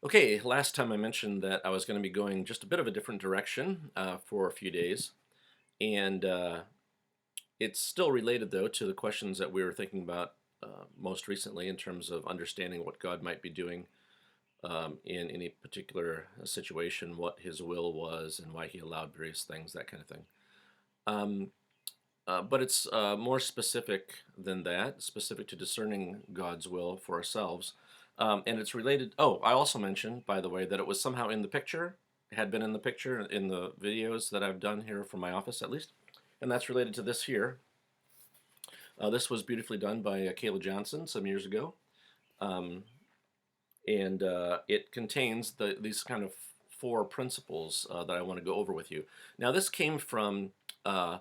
Okay, last time I mentioned that I was going to be going just a bit of a different direction for a few days, and it's still related though to the questions that we were thinking about most recently in terms of understanding what God might be doing in any particular situation, what His will was, and why He allowed various things, that kind of thing. Um, but it's more specific than that, specific to discerning God's will for ourselves. And it's related. Oh, I also mentioned, by the way, that it was somehow in the picture, had been in the picture in the videos that I've done here from my office at least. And that's related to this here. This was beautifully done by Kayla Johnson some years ago. Um, and it contains these kind of four principles that I want to go over with you. Now, this came from an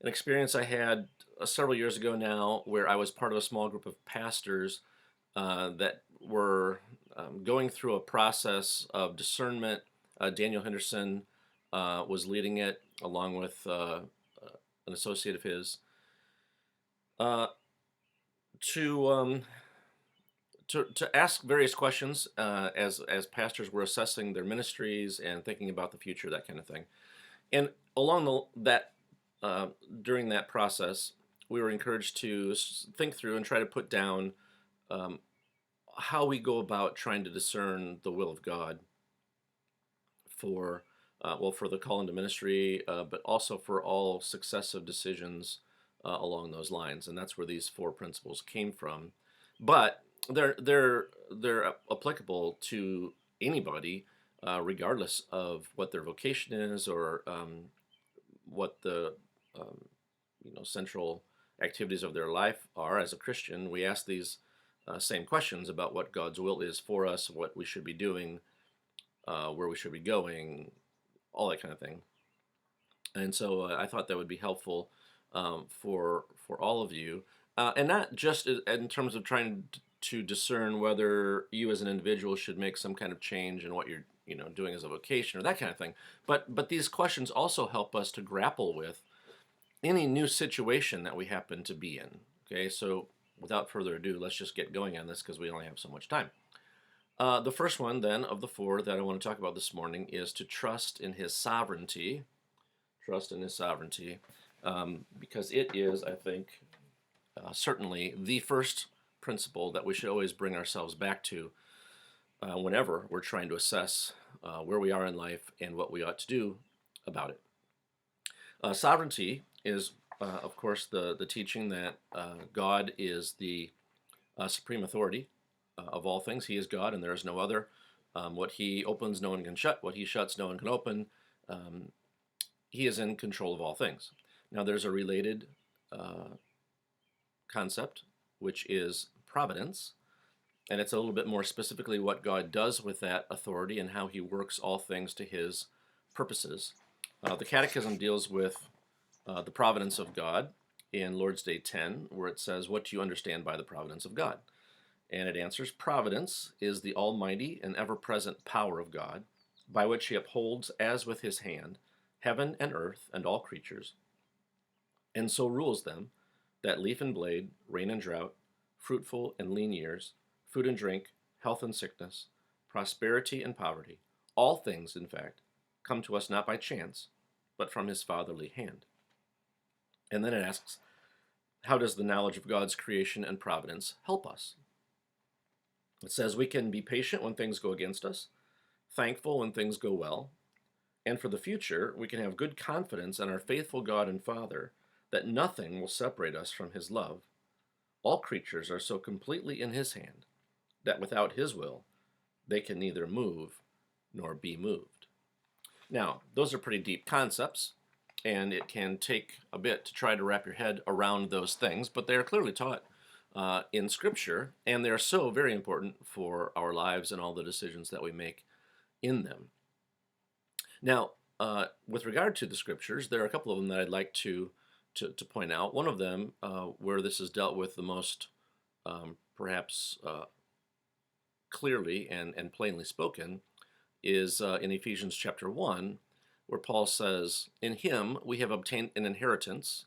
experience I had several years ago now, where I was part of a small group of pastors that were going through a process of discernment. Daniel Henderson was leading it, along with an associate of his, uh, to to ask various questions as pastors were assessing their ministries and thinking about the future, that kind of thing. And along that uh, during that process, we were encouraged to think through and try to put down um, how we go about trying to discern the will of God for for the call into ministry, but also for all successive decisions along those lines. And that's where these four principles came from. But they're applicable to anybody, regardless of what their vocation is or what the um, central activities of their life are. As a Christian, we ask these same questions about what God's will is for us, what we should be doing, where we should be going, all that kind of thing. And so I thought that would be helpful for all of you, and not just in terms of trying to discern whether you as an individual should make some kind of change in what you're doing as a vocation or that kind of thing. But these questions also help us to grapple with any new situation that we happen to be in. Okay, so without further ado, let's just get going on this because we only have so much time. The first one, then, of the four that I want to talk about this morning is to trust in His sovereignty. Trust in His sovereignty, because it is, I think, certainly the first principle that we should always bring ourselves back to whenever we're trying to assess where we are in life and what we ought to do about it. Sovereignty is, of course, the teaching that God is the supreme authority of all things. He is God, and there is no other. What He opens, no one can shut. What He shuts, no one can open. Um, he is in control of all things. Now, there's a related concept, which is providence, and it's a little bit more specifically what God does with that authority and how He works all things to His purposes. The Catechism deals with the providence of God in Lord's Day 10, where it says, "What do you understand by the providence of God?" And it answers, "Providence is the almighty and ever-present power of God, by which He upholds as with His hand heaven and earth and all creatures, and so rules them, that leaf and blade, rain and drought, fruitful and lean years, food and drink, health and sickness, prosperity and poverty, all things, in fact, come to us not by chance, but from His fatherly hand." And then it asks, how does the knowledge of God's creation and providence help us? It says we can be patient when things go against us, thankful when things go well, and for the future, we can have good confidence in our faithful God and Father that nothing will separate us from His love. All creatures are so completely in His hand that without His will, they can neither move nor be moved. Now, those are pretty deep concepts, and it can take a bit to try to wrap your head around those things, but they are clearly taught in Scripture, and they are so very important for our lives and all the decisions that we make in them. Now, with regard to the Scriptures, there are a couple of them that I'd like to point out. One of them, where this is dealt with the most perhaps clearly and plainly spoken, is in Ephesians chapter 1, where Paul says, "In Him we have obtained an inheritance,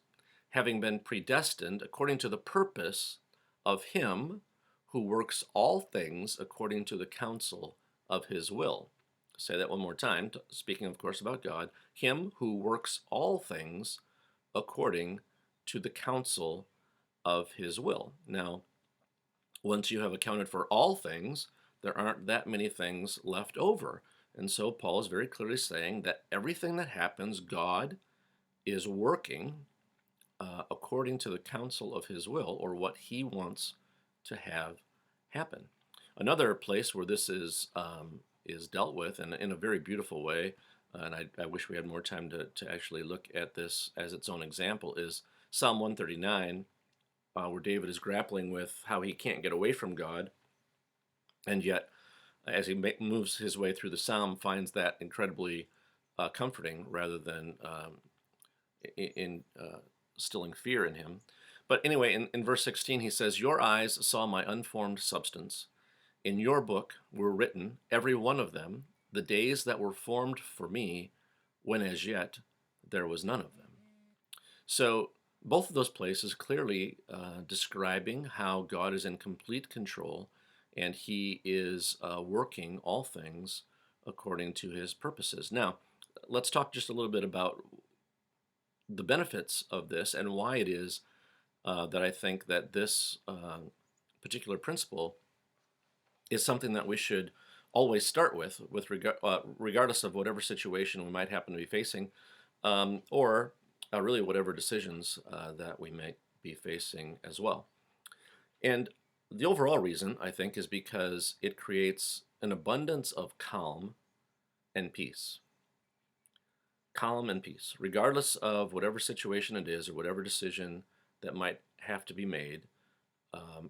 having been predestined according to the purpose of Him who works all things according to the counsel of his will. Say that one more time, speaking, of course, about God. Him who works all things according to the counsel of his will. Now, once you have accounted for all things, there aren't that many things left over. And so Paul is very clearly saying that everything that happens, God is working according to the counsel of his will, or what he wants to have happen. Another place where this is dealt with in a very beautiful way, and I wish we had more time to actually look at this as its own example, is Psalm 139, where David is grappling with how he can't get away from God, and yet as he moves his way through the psalm, finds that incredibly comforting rather than instilling fear in him. But anyway, in verse 16, he says, "Your eyes saw my unformed substance. In your book were written, every one of them, the days that were formed for me, when as yet there was none of them." So both of those places clearly describing how God is in complete control and he is working all things according to his purposes. Now, let's talk just a little bit about the benefits of this and why it is that I think that this particular principle is something that we should always start with regardless of whatever situation we might happen to be facing, or really whatever decisions that we may be facing as well. And the overall reason, I think, is because it creates an abundance of calm and peace. Calm and peace, regardless of whatever situation it is or whatever decision that might have to be made.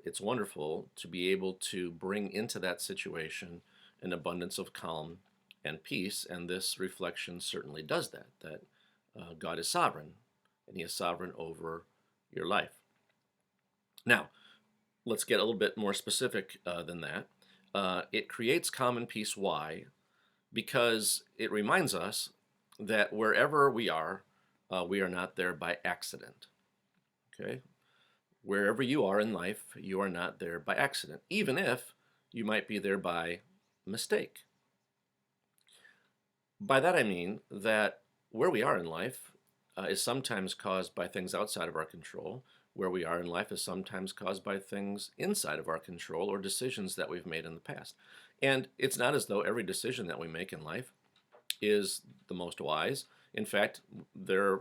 It's wonderful to be able to bring into that situation an abundance of calm and peace, and this reflection certainly does that, God is sovereign, and he is sovereign over your life. Now, let's get a little bit more specific than that. It creates calm and peace. Why? Because it reminds us that wherever we are not there by accident. Okay? Wherever you are in life, you are not there by accident, even if you might be there by mistake. By that I mean that where we are in life is sometimes caused by things outside of our control. Where we are in life is sometimes caused by things inside of our control or decisions that we've made in the past. And it's not as though every decision that we make in life is the most wise. In fact, there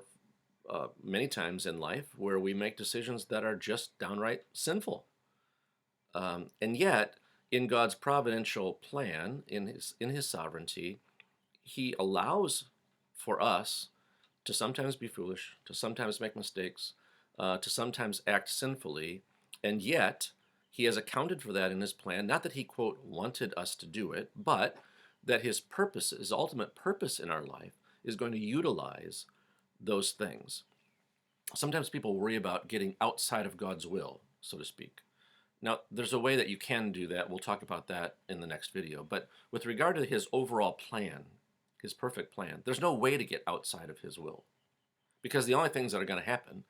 are many times in life where we make decisions that are just downright sinful. And yet, in God's providential plan, in his sovereignty, he allows for us to sometimes be foolish, to sometimes make mistakes, to sometimes act sinfully, and yet he has accounted for that in his plan. Not that he, quote, wanted us to do it, but that his purpose, his ultimate purpose in our life, is going to utilize those things. Sometimes people worry about getting outside of God's will, so to speak. Now, there's a way that you can do that. We'll talk about that in the next video. But with regard to his overall plan, his perfect plan, there's no way to get outside of his will. Because the only things that are going to happen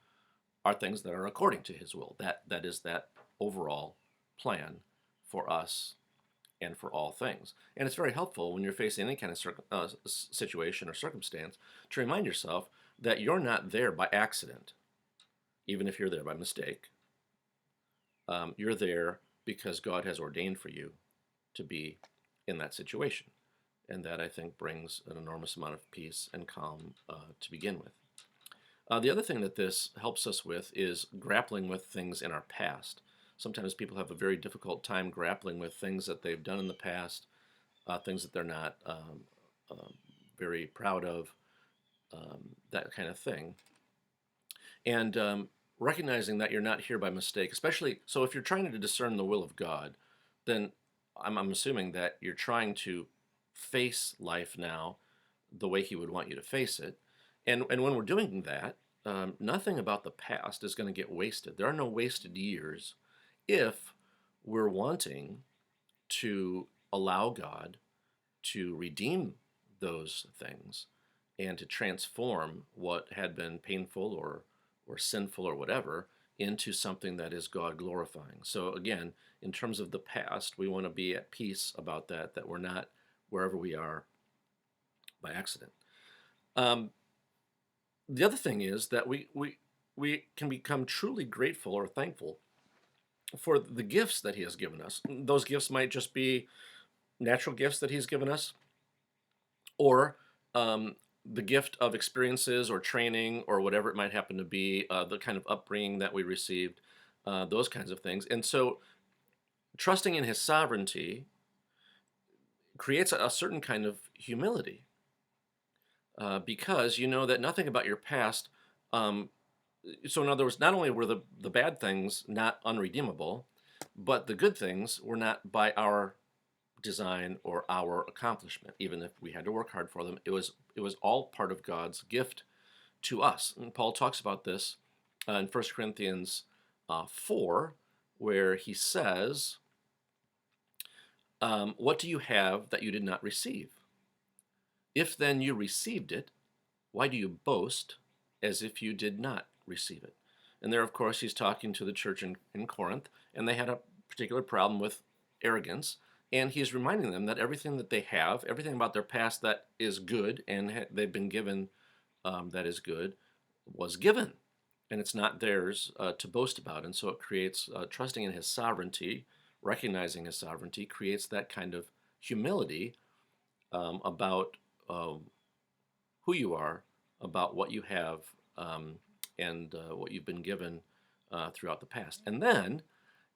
are things that are according to his will. That is that overall plan for us and for all things. And it's very helpful when you're facing any kind of situation or circumstance to remind yourself that you're not there by accident, even if you're there by mistake. You're there because God has ordained for you to be in that situation. And that, I think, brings an enormous amount of peace and calm to begin with. The other thing that this helps us with is grappling with things in our past. Sometimes people have a very difficult time grappling with things that they've done in the past, things that they're not very proud of, that kind of thing. And recognizing that you're not here by mistake, especially, so if you're trying to discern the will of God, then I'm assuming that you're trying to face life now the way he would want you to face it. And when we're doing that, nothing about the past is going to get wasted. There are no wasted years if we're wanting to allow God to redeem those things and to transform what had been painful or sinful or whatever into something that is God glorifying. So again, in terms of the past, we want to be at peace about that, that we're not wherever we are by accident. Um, the other thing is that we can become truly grateful or thankful for the gifts that He has given us. Those gifts might just be natural gifts that He's given us, or um, the gift of experiences or training or whatever it might happen to be, the kind of upbringing that we received, those kinds of things. And so, trusting in His sovereignty creates a certain kind of humility, because you know that nothing about your past. Um, so, in other words, not only were the bad things not unredeemable, but the good things were not by our design or our accomplishment. Even if we had to work hard for them, it was all part of God's gift to us. And Paul talks about this in 1 Corinthians 4, where he says, "What do you have that you did not receive? If then you received it, why do you boast as if you did not receive it?" And there, of course, he's talking to the church in Corinth, and they had a particular problem with arrogance. And he's reminding them that everything that they have, everything about their past that is good and they've been given, that is good, was given. And it's not theirs to boast about. And so it creates, trusting in His sovereignty, recognizing His sovereignty, creates that kind of humility about who you are, about what you have, and what you've been given throughout the past. And then,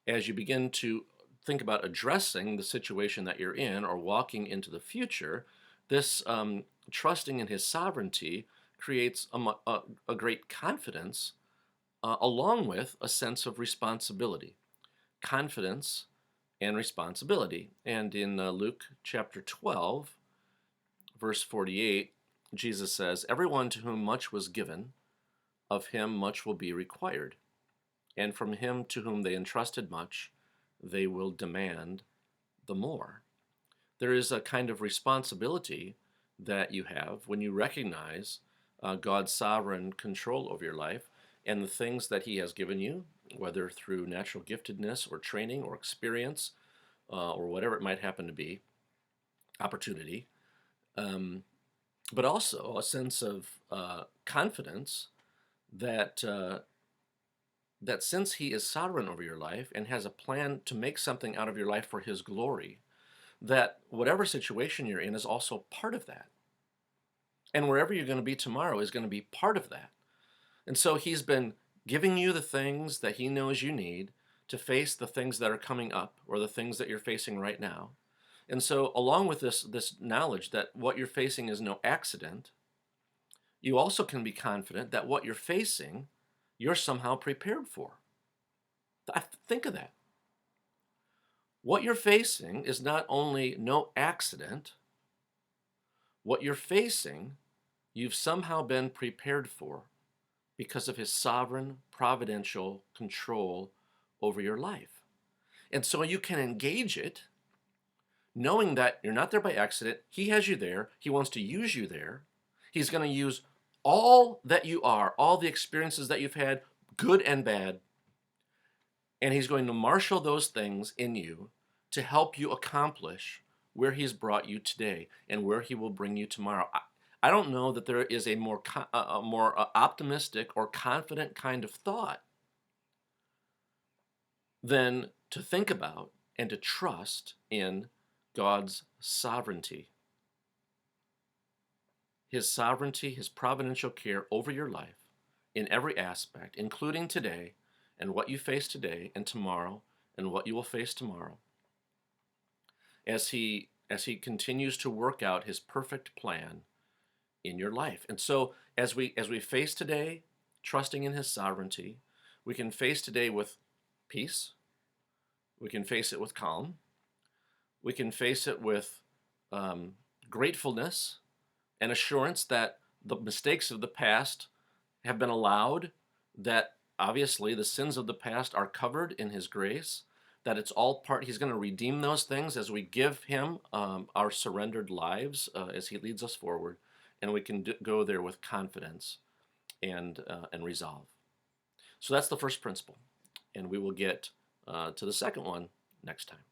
as you begin to think about addressing the situation that you're in or walking into the future, this trusting in His sovereignty creates a great confidence, along with a sense of responsibility. Confidence and responsibility. And in Luke chapter 12, verse 48, Jesus says, "Everyone to whom much was given, of him much will be required. And from him to whom they entrusted much, they will demand the more." There is a kind of responsibility that you have when you recognize God's sovereign control over your life and the things that He has given you, whether through natural giftedness or training or experience, or whatever it might happen to be, opportunity, but also a sense of confidence that that since He is sovereign over your life and has a plan to make something out of your life for His glory, that whatever situation you're in is also part of that. And wherever you're going to be tomorrow is going to be part of that. And so He's been giving you the things that He knows you need to face the things that are coming up or the things that you're facing right now. And so, along with this knowledge that what you're facing is no accident, you also can be confident that what you're facing, you're somehow prepared for. Think of that. What you're facing is not only no accident, what you're facing, you've somehow been prepared for because of His sovereign, providential control over your life. And so you can engage it knowing that you're not there by accident. He has you there. He wants to use you there. He's going to use all that you are, all the experiences that you've had, good and bad, and He's going to marshal those things in you to help you accomplish where He's brought you today and where He will bring you tomorrow. I don't know that there is a more optimistic or confident kind of thought than to think about and to trust in God's sovereignty. His sovereignty, His providential care over your life in every aspect, including today and what you face today and tomorrow and what you will face tomorrow, as He continues to work out His perfect plan in your life. And so as we face today, trusting in His sovereignty, we can face today with peace. We can face it with calm. We can face it with gratefulness and assurance that the mistakes of the past have been allowed, that obviously the sins of the past are covered in His grace, that it's all part, He's going to redeem those things as we give Him our surrendered lives, as He leads us forward, and we can go there with confidence and resolve. So that's the first principle, and we will get to the second one next time.